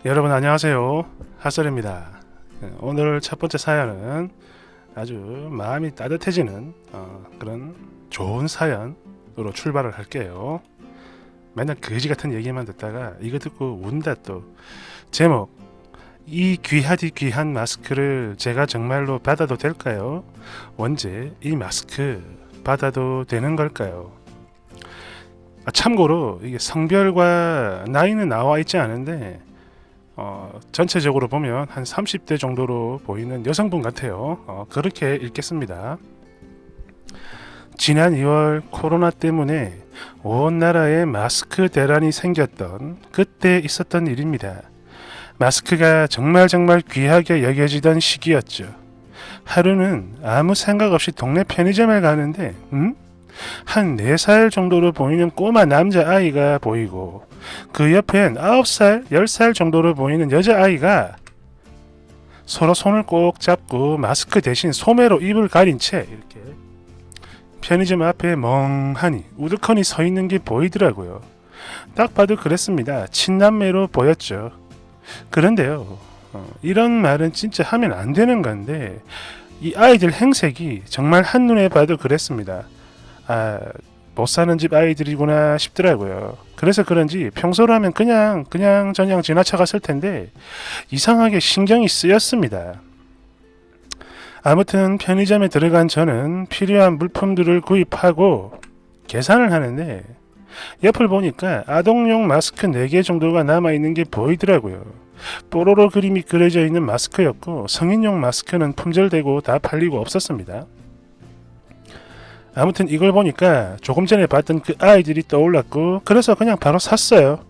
여러분 안녕하세요. 핫설입니다. 오늘 첫 번째 사연은 아주 마음이 따뜻해지는 그런 좋은 사연으로 출발을 할게요. 맨날 거지 같은 얘기만 듣다가 이거 듣고 운다 또. 제목: 이 귀하디 귀한 마스크를 제가 정말로 받아도 될까요? 원제: 이 마스크 받아도 되는 걸까요? 참고로 이게 성별과 나이는 나와 있지 않은데 전체적으로 보면 한 30대 정도로 보이는 여성분 같아요. 그렇게 읽겠습니다. 지난 2월 코로나 때문에 온 나라에 마스크 대란이 생겼던 그때 있었던 일입니다. 마스크가 정말 귀하게 여겨지던 시기였죠. 하루는 아무 생각 없이 동네 편의점을 가는데 한 4살 정도로 보이는 꼬마 남자아이가 보이고 그 옆엔 9살, 10살 정도로 보이는 여자아이가 서로 손을 꼭 잡고 마스크 대신 소매로 입을 가린 채 이렇게 편의점 앞에 멍하니 우두커니 서 있는 게 보이더라고요. 딱 봐도 그랬습니다. 친남매로 보였죠. 그런데요, 이런 말은 진짜 하면 안 되는 건데 이 아이들 행색이 정말 한눈에 봐도 그랬습니다. 못 사는 집 아이들이구나 싶더라고요. 그래서 그런지 평소라면 그냥 지나쳐갔을 텐데 이상하게 신경이 쓰였습니다. 아무튼 편의점에 들어간 저는 필요한 물품들을 구입하고 계산을 하는데 옆을 보니까 아동용 마스크 4개 정도가 남아있는 게 보이더라고요. 뽀로로 그림이 그려져 있는 마스크였고 성인용 마스크는 품절되고 다 팔리고 없었습니다. 아무튼 이걸 보니까 조금 전에 봤던 그 아이들이 떠올랐고 그래서 그냥 바로 샀어요.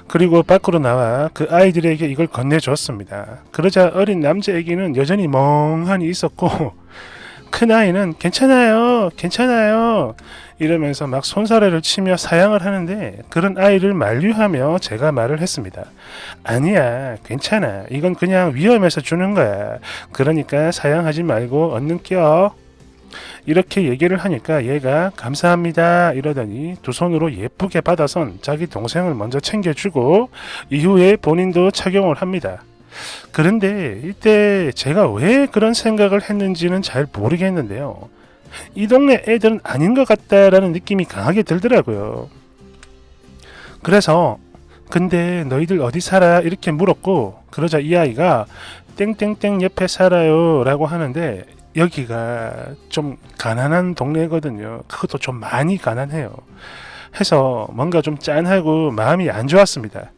그리고 밖으로 나와 그 아이들에게 이걸 건네줬습니다. 그러자 어린 남자애기는 여전히 멍하니 있었고 큰 아이는 괜찮아요 이러면서 막 손사래를 치며 사양을 하는데 그런 아이를 만류하며 제가 말을 했습니다. 아니야, 괜찮아, 이건 그냥 위험해서 주는 거야. 그러니까 사양하지 말고 얼른 껴. 이렇게 얘기를 하니까 얘가 감사합니다 이러더니 두 손으로 예쁘게 받아선 자기 동생을 먼저 챙겨주고 이후에 본인도 착용을 합니다. 그런데 이때 제가 왜 그런 생각을 했는지는 잘 모르겠는데요. 이 동네 애들은 아닌 것 같다라는 느낌이 강하게 들더라고요. 그래서 근데 너희들 어디 살아? 이렇게 물었고 그러자 이 아이가 땡땡땡 옆에 살아요 라고 하는데 여기가 좀 가난한 동네거든요. 그것도 좀 많이 가난해요. 해서 뭔가 좀 짠하고 마음이 안 좋았습니다.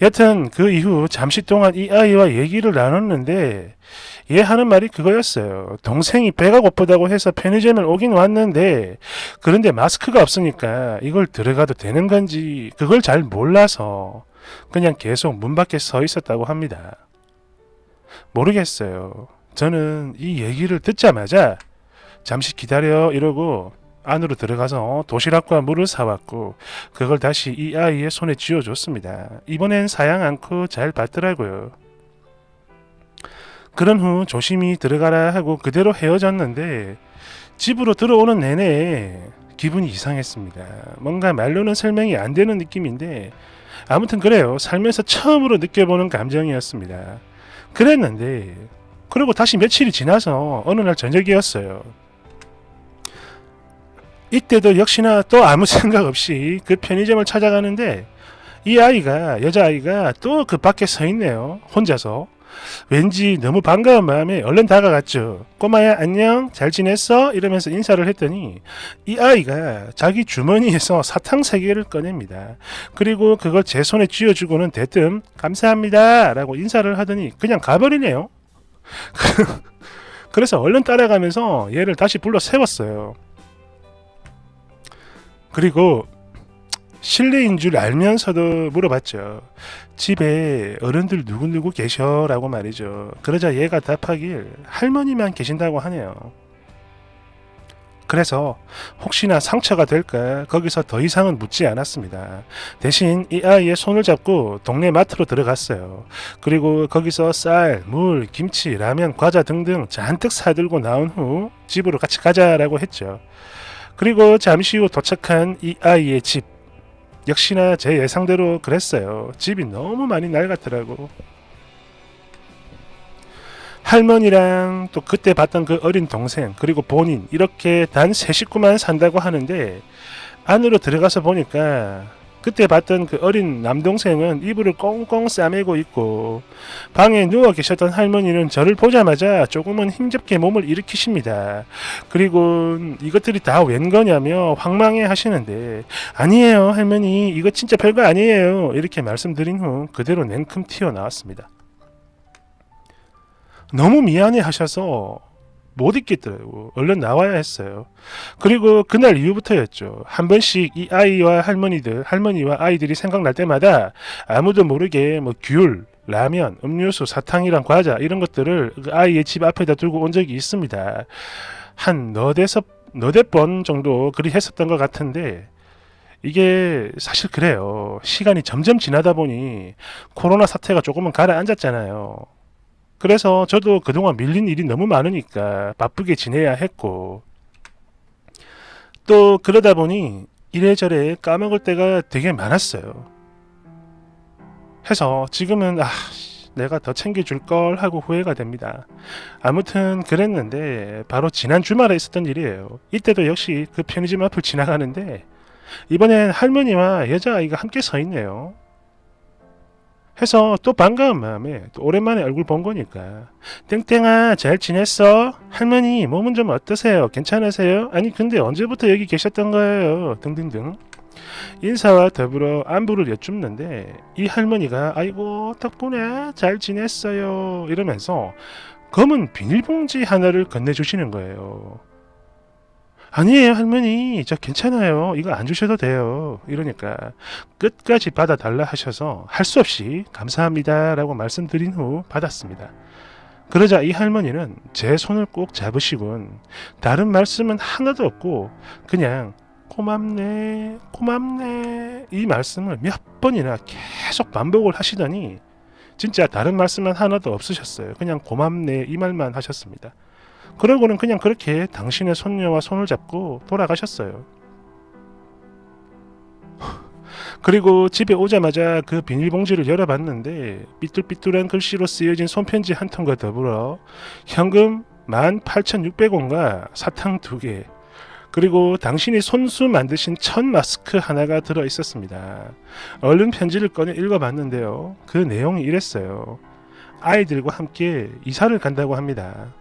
여튼 그 이후 잠시 동안 이 아이와 얘기를 나눴는데 얘 하는 말이 그거였어요. 동생이 배가 고프다고 해서 편의점을 오긴 왔는데 그런데 마스크가 없으니까 이걸 들어가도 되는 건지 그걸 잘 몰라서 그냥 계속 문 밖에 서 있었다고 합니다. 모르겠어요. 저는 이 얘기를 듣자마자 잠시 기다려 이러고 안으로 들어가서 도시락과 물을 사왔고 그걸 다시 이 아이의 손에 쥐어줬습니다. 이번엔 사양 않고 잘 받더라고요. 그런 후 조심히 들어가라 하고 그대로 헤어졌는데 집으로 들어오는 내내 기분이 이상했습니다. 뭔가 말로는 설명이 안 되는 느낌인데 아무튼 그래요. 살면서 처음으로 느껴보는 감정이었습니다. 그랬는데 그리고 다시 며칠이 지나서 어느 날 저녁이었어요. 이때도 역시나 또 아무 생각 없이 그 편의점을 찾아가는데 이 아이가 여자아이가 또 그 밖에 서 있네요. 혼자서. 왠지 너무 반가운 마음에 얼른 다가갔죠. 꼬마야 안녕 잘 지냈어? 이러면서 인사를 했더니 이 아이가 자기 주머니에서 사탕 3개를 꺼냅니다. 그리고 그걸 제 손에 쥐어주고는 대뜸 감사합니다 라고 인사를 하더니 그냥 가버리네요. 그래서 얼른 따라가면서 얘를 다시 불러 세웠어요. 그리고 실례인 줄 알면서도 물어봤죠. 집에 어른들 누구누구 계셔? 라고 말이죠. 그러자 얘가 답하길 할머니만 계신다고 하네요. 그래서 혹시나 상처가 될까 거기서 더 이상은 묻지 않았습니다. 대신 이 아이의 손을 잡고 동네 마트로 들어갔어요. 그리고 거기서 쌀, 물, 김치, 라면, 과자 등등 잔뜩 사들고 나온 후 집으로 같이 가자라고 했죠. 그리고 잠시 후 도착한 이 아이의 집. 역시나 제 예상대로 그랬어요. 집이 너무 많이 낡았더라고. 할머니랑 또 그때 봤던 그 어린 동생 그리고 본인 이렇게 단 세 식구만 산다고 하는데 안으로 들어가서 보니까 그때 봤던 그 어린 남동생은 이불을 꽁꽁 싸매고 있고 방에 누워 계셨던 할머니는 저를 보자마자 조금은 힘겹게 몸을 일으키십니다. 그리고 이것들이 다 웬 거냐며 황망해 하시는데 아니에요 할머니 이거 진짜 별거 아니에요 이렇게 말씀드린 후 그대로 냉큼 튀어나왔습니다. 너무 미안해 하셔서 못 있겠더라고. 얼른 나와야 했어요. 그리고 그날 이후부터였죠. 한 번씩 이 아이와 할머니와 아이들이 생각날 때마다 아무도 모르게 뭐 귤, 라면, 음료수, 사탕이랑 과자 이런 것들을 그 아이의 집 앞에다 두고 온 적이 있습니다. 한 너댓 번 정도 그리 했었던 것 같은데 이게 사실 그래요. 시간이 점점 지나다 보니 코로나 사태가 조금은 가라앉았잖아요. 그래서 저도 그동안 밀린 일이 너무 많으니까 바쁘게 지내야 했고 또 그러다 보니 이래저래 까먹을 때가 되게 많았어요. 해서 지금은 내가 더 챙겨줄 걸 하고 후회가 됩니다. 아무튼 그랬는데 바로 지난 주말에 있었던 일이에요. 이때도 역시 그 편의점 앞을 지나가는데 이번엔 할머니와 여자아이가 함께 서 있네요. 해서 또 반가운 마음에 또 오랜만에 얼굴 본 거니까 땡땡아 잘 지냈어? 할머니 몸은 좀 어떠세요? 괜찮으세요? 아니 근데 언제부터 여기 계셨던 거예요? 등등등 인사와 더불어 안부를 여쭙는데 이 할머니가 아이고 덕분에 잘 지냈어요 이러면서 검은 비닐봉지 하나를 건네주시는 거예요. 아니에요 할머니 저 괜찮아요 이거 안 주셔도 돼요 이러니까 끝까지 받아달라 하셔서 할 수 없이 감사합니다 라고 말씀드린 후 받았습니다. 그러자 이 할머니는 제 손을 꼭 잡으시곤 다른 말씀은 하나도 없고 그냥 고맙네 고맙네 이 말씀을 몇 번이나 계속 반복을 하시더니 진짜 다른 말씀은 하나도 없으셨어요. 그냥 고맙네 이 말만 하셨습니다. 그러고는 그냥 그렇게 당신의 손녀와 손을 잡고 돌아가셨어요. 그리고 집에 오자마자 그 비닐봉지를 열어봤는데 삐뚤삐뚤한 글씨로 쓰여진 손편지 한 통과 더불어 현금 18,600원과 사탕 2개 그리고 당신이 손수 만드신 천 마스크 하나가 들어있었습니다. 얼른 편지를 꺼내 읽어봤는데요. 그 내용이 이랬어요. 아이들과 함께 이사를 간다고 합니다.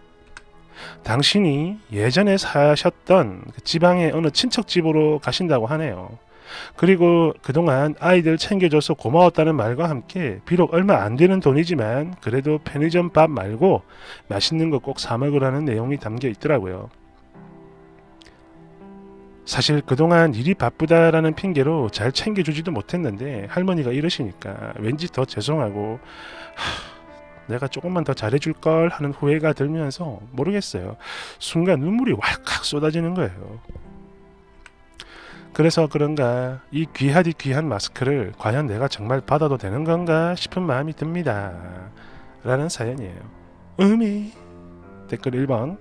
당신이 예전에 사셨던 그 지방의 어느 친척 집으로 가신다고 하네요. 그리고 그동안 아이들 챙겨줘서 고마웠다는 말과 함께 비록 얼마 안 되는 돈이지만 그래도 편의점 밥 말고 맛있는 거 꼭 사 먹으라는 내용이 담겨 있더라고요. 사실 그동안 일이 바쁘다라는 핑계로 잘 챙겨주지도 못했는데 할머니가 이러시니까 왠지 더 죄송하고 내가 조금만 더 잘해줄 걸 하는 후회가 들면서 모르겠어요. 순간 눈물이 왈칵 쏟아지는 거예요. 그래서 그런가 이 귀하디 귀한 마스크를 과연 내가 정말 받아도 되는 건가 싶은 마음이 듭니다. 라는 사연이에요. 댓글 1번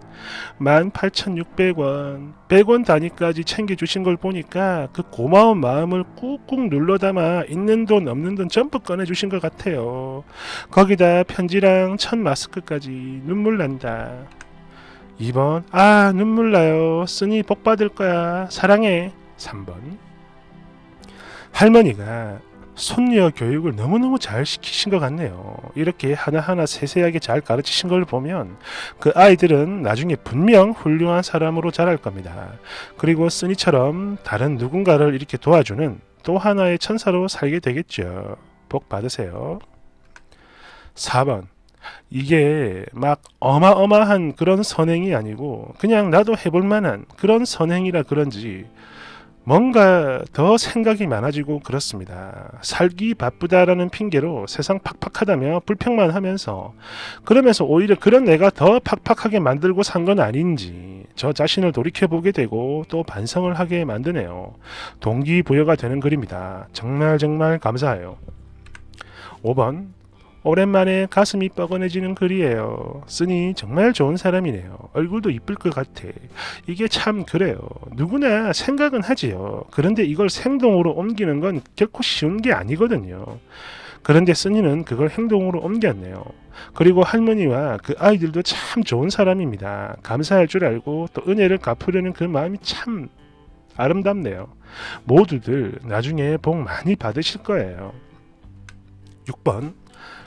18,600원 100원 단위까지 챙겨주신 걸 보니까 그 고마운 마음을 꾹꾹 눌러담아 있는 돈 없는 돈 전부 꺼내주신 것 같아요. 거기다 편지랑 천 마스크까지 눈물 난다. 2번 눈물 나요. 쓰니 복 받을 거야. 사랑해. 3번 할머니가 손녀 교육을 너무너무 잘 시키신 것 같네요. 이렇게 하나하나 세세하게 잘 가르치신 걸 보면 그 아이들은 나중에 분명 훌륭한 사람으로 자랄 겁니다. 그리고 쓰니처럼 다른 누군가를 이렇게 도와주는 또 하나의 천사로 살게 되겠죠. 복 받으세요. 4번 이게 막 어마어마한 그런 선행이 아니고 그냥 나도 해볼 만한 그런 선행이라 그런지 뭔가 더 생각이 많아지고 그렇습니다. 살기 바쁘다라는 핑계로 세상 팍팍하다며 불평만 하면서 그러면서 오히려 그런 내가 더 팍팍하게 만들고 산 건 아닌지 저 자신을 돌이켜보게 되고 또 반성을 하게 만드네요. 동기부여가 되는 글입니다. 정말 감사해요. 5번 오랜만에 가슴이 뻐근해지는 글이에요. 쓰니 정말 좋은 사람이네요. 얼굴도 이쁠 것 같아. 이게 참 그래요. 누구나 생각은 하지요. 그런데 이걸 행동으로 옮기는 건 결코 쉬운 게 아니거든요. 그런데 쓰니는 그걸 행동으로 옮겼네요. 그리고 할머니와 그 아이들도 참 좋은 사람입니다. 감사할 줄 알고 또 은혜를 갚으려는 그 마음이 참 아름답네요. 모두들 나중에 복 많이 받으실 거예요. 6번.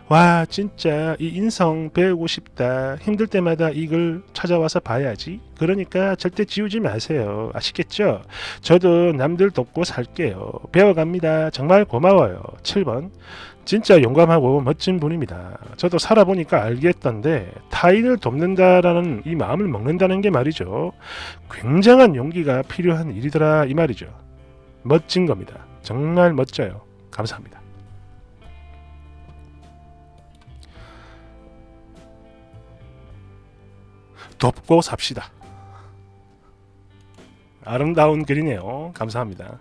와 진짜 이 인성 배우고 싶다. 힘들 때마다 이걸 찾아와서 봐야지. 그러니까 절대 지우지 마세요. 아시겠죠? 저도 남들 돕고 살게요. 배워갑니다. 정말 고마워요. 7번. 진짜 용감하고 멋진 분입니다. 저도 살아보니까 알겠던데 타인을 돕는다라는 이 마음을 먹는다는 게 말이죠. 굉장한 용기가 필요한 일이더라 이 말이죠. 멋진 겁니다. 정말 멋져요. 감사합니다. 돕고 삽시다. 아름다운 글이네요. 감사합니다.